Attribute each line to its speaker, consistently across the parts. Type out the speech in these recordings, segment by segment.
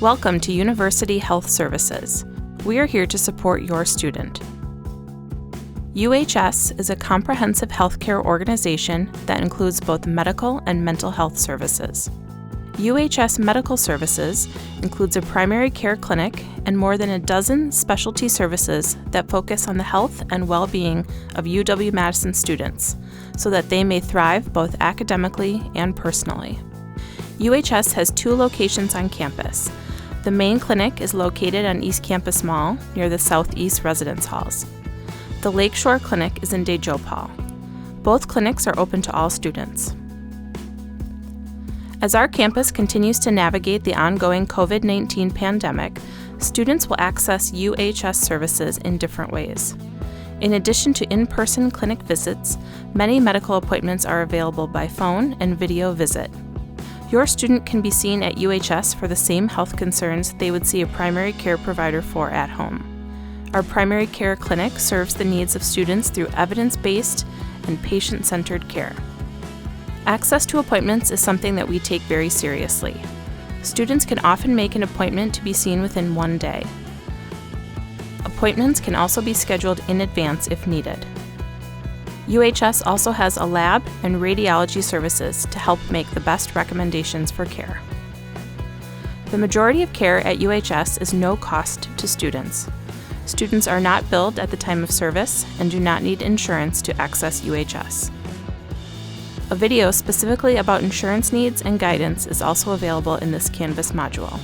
Speaker 1: Welcome to University Health Services. We are here to support your student. UHS is a comprehensive healthcare organization that includes both medical and mental health services. UHS Medical Services includes a primary care clinic and more than a dozen specialty services that focus on the health and well-being of UW-Madison students so that they may thrive both academically and personally. UHS has 2 locations on campus. The main clinic is located on East Campus Mall near the Southeast Residence Halls. The Lakeshore Clinic is in DeJoe. Both clinics are open to all students. As our campus continues to navigate the ongoing COVID-19 pandemic, students will access UHS services in different ways. In addition to in-person clinic visits, many medical appointments are available by phone and video visit. Your student can be seen at UHS for the same health concerns they would see a primary care provider for at home. Our primary care clinic serves the needs of students through evidence-based and patient-centered care. Access to appointments is something that we take very seriously. Students can often make an appointment to be seen within 1 day. Appointments can also be scheduled in advance if needed. UHS also has a lab and radiology services to help make the best recommendations for care. The majority of care at UHS is no cost to students. Students are not billed at the time of service and do not need insurance to access UHS. A video specifically about insurance needs and guidance is also available in this Canvas module.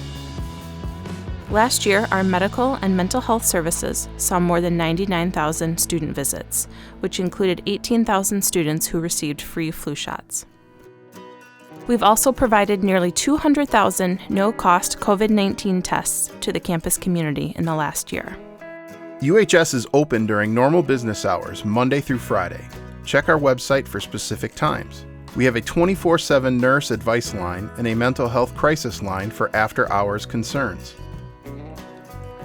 Speaker 1: Last year, our medical and mental health services saw more than 99,000 student visits, which included 18,000 students who received free flu shots. We've also provided nearly 200,000 no-cost COVID-19 tests to the campus community in the last year.
Speaker 2: UHS is open during normal business hours, Monday through Friday. Check our website for specific times. We have a 24/7 nurse advice line and a mental health crisis line for after-hours concerns.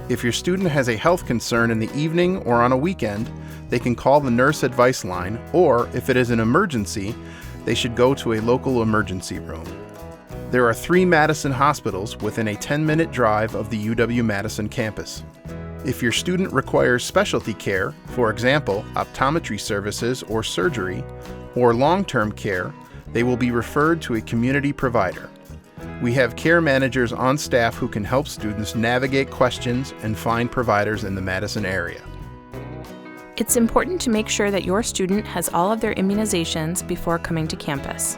Speaker 2: If your student has a health concern in the evening or on a weekend, they can call the nurse advice line, or if it is an emergency, they should go to a local emergency room. There are 3 Madison hospitals within a 10-minute drive of the UW-Madison campus. If your student requires specialty care, for example, optometry services or surgery, or long-term care, they will be referred to a community provider. We have care managers on staff who can help students navigate questions and find providers in the Madison area.
Speaker 1: It's important to make sure that your student has all of their immunizations before coming to campus.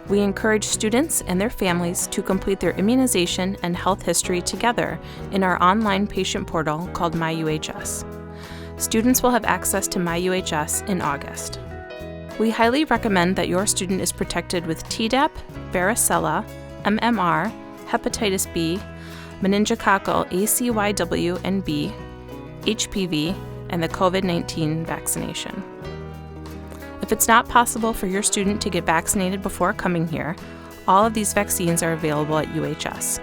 Speaker 1: We encourage students and their families to complete their immunization and health history together in our online patient portal called MyUHS. Students will have access to MyUHS in August. We highly recommend that your student is protected with Tdap, varicella, MMR, hepatitis B, meningococcal ACYW and B, HPV, and the COVID-19 vaccination. If it's not possible for your student to get vaccinated before coming here, all of these vaccines are available at UHS.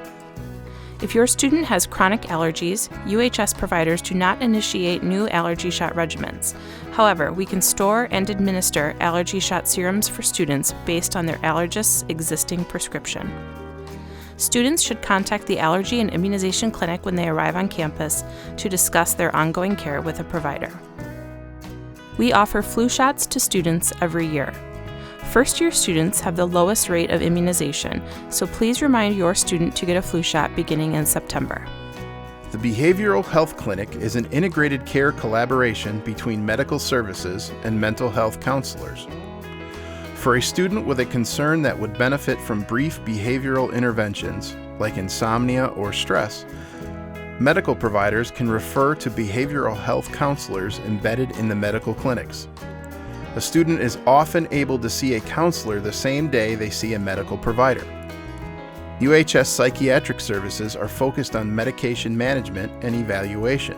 Speaker 1: If your student has chronic allergies, UHS providers do not initiate new allergy shot regimens. However, we can store and administer allergy shot serums for students based on their allergist's existing prescription. Students should contact the allergy and immunization clinic when they arrive on campus to discuss their ongoing care with a provider. We offer flu shots to students every year. First-year students have the lowest rate of immunization, so please remind your student to get a flu shot beginning in September.
Speaker 2: The Behavioral Health Clinic is an integrated care collaboration between medical services and mental health counselors. For a student with a concern that would benefit from brief behavioral interventions, like insomnia or stress, medical providers can refer to behavioral health counselors embedded in the medical clinics. A student is often able to see a counselor the same day they see a medical provider. UHS psychiatric services are focused on medication management and evaluation.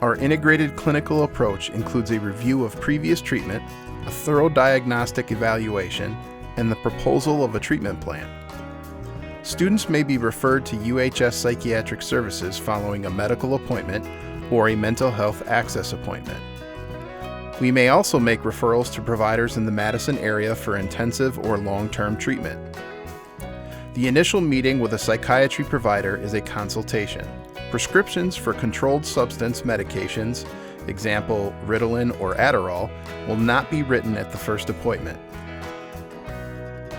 Speaker 2: Our integrated clinical approach includes a review of previous treatment, a thorough diagnostic evaluation, and the proposal of a treatment plan. Students may be referred to UHS psychiatric services following a medical appointment or a mental health access appointment. We may also make referrals to providers in the Madison area for intensive or long-term treatment. The initial meeting with a psychiatry provider is a consultation. Prescriptions for controlled substance medications, example Ritalin or Adderall, will not be written at the first appointment.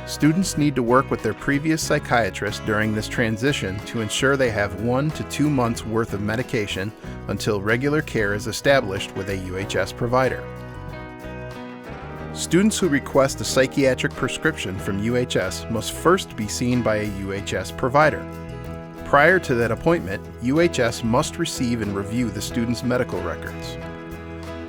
Speaker 2: Students need to work with their previous psychiatrist during this transition to ensure they have 1 to 2 months worth of medication until regular care is established with a UHS provider. Students who request a psychiatric prescription from UHS must first be seen by a UHS provider. Prior to that appointment, UHS must receive and review the student's medical records.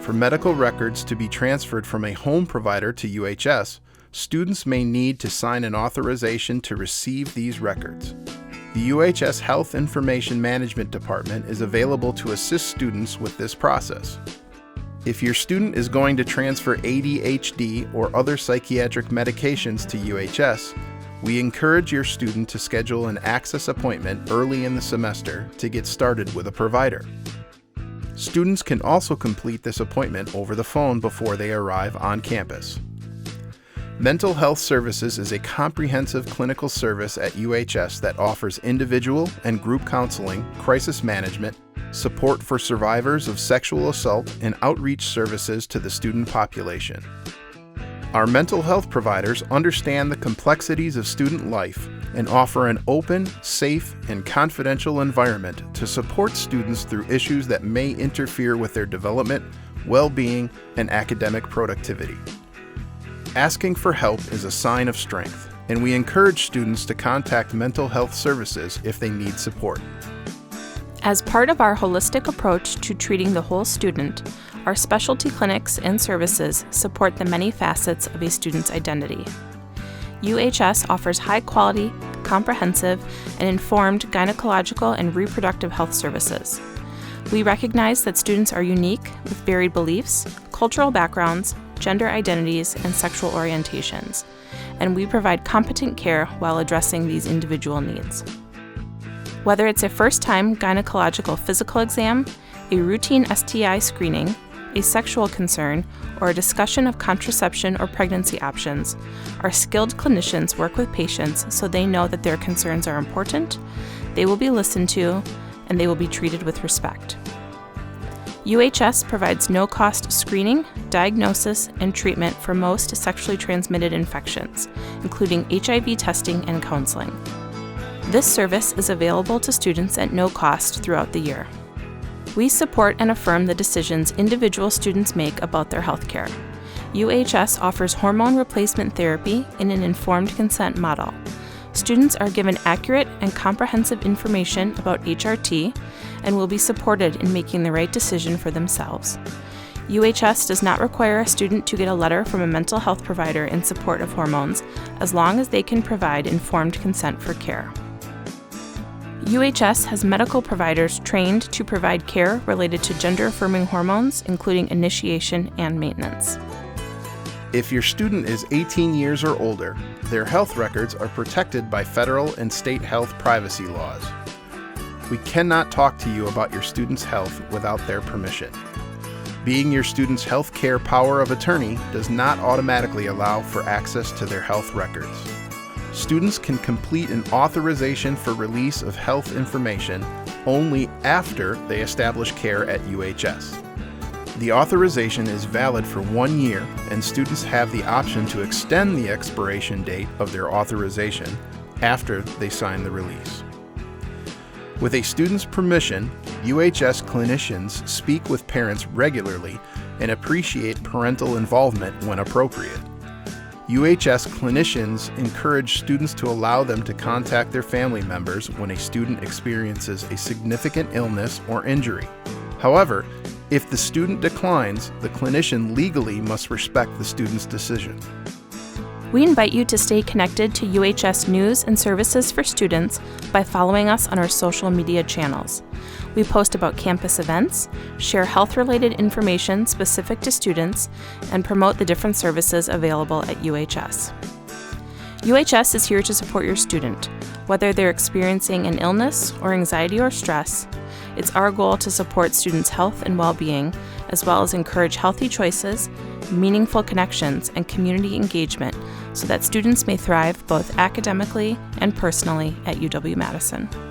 Speaker 2: For medical records to be transferred from a home provider to UHS, students may need to sign an authorization to receive these records. The UHS Health Information Management Department is available to assist students with this process. If your student is going to transfer ADHD or other psychiatric medications to UHS, we encourage your student to schedule an access appointment early in the semester to get started with a provider. Students can also complete this appointment over the phone before they arrive on campus. Mental Health Services is a comprehensive clinical service at UHS that offers individual and group counseling, crisis management, support for survivors of sexual assault, and outreach services to the student population. Our mental health providers understand the complexities of student life and offer an open, safe, and confidential environment to support students through issues that may interfere with their development, well-being, and academic productivity. Asking for help is a sign of strength, and we encourage students to contact mental health services if they need support.
Speaker 1: As part of our holistic approach to treating the whole student, our specialty clinics and services support the many facets of a student's identity. UHS offers high-quality, comprehensive, and informed gynecological and reproductive health services. We recognize that students are unique with varied beliefs, cultural backgrounds, gender identities, and sexual orientations, and we provide competent care while addressing these individual needs. Whether it's a first-time gynecological physical exam, a routine STI screening, a sexual concern, or a discussion of contraception or pregnancy options, our skilled clinicians work with patients so they know that their concerns are important, they will be listened to, and they will be treated with respect. UHS provides no-cost screening, diagnosis, and treatment for most sexually transmitted infections, including HIV testing and counseling. This service is available to students at no cost throughout the year. We support and affirm the decisions individual students make about their healthcare. UHS offers hormone replacement therapy in an informed consent model. Students are given accurate and comprehensive information about HRT and will be supported in making the right decision for themselves. UHS does not require a student to get a letter from a mental health provider in support of hormones, as long as they can provide informed consent for care. UHS has medical providers trained to provide care related to gender-affirming hormones, including initiation and maintenance.
Speaker 2: If your student is 18 years or older, their health records are protected by federal and state health privacy laws. We cannot talk to you about your student's health without their permission. Being your student's health care power of attorney does not automatically allow for access to their health records. Students can complete an authorization for release of health information only after they establish care at UHS. The authorization is valid for 1 year, and students have the option to extend the expiration date of their authorization after they sign the release. With a student's permission, UHS clinicians speak with parents regularly and appreciate parental involvement when appropriate. UHS clinicians encourage students to allow them to contact their family members when a student experiences a significant illness or injury. However, if the student declines, the clinician legally must respect the student's decision.
Speaker 1: We invite you to stay connected to UHS news and services for students by following us on our social media channels. We post about campus events, share health-related information specific to students, and promote the different services available at UHS. UHS is here to support your student, whether they're experiencing an illness or anxiety or stress. It's our goal to support students' health and well-being as well as encourage healthy choices, meaningful connections, and community engagement so that students may thrive both academically and personally at UW-Madison.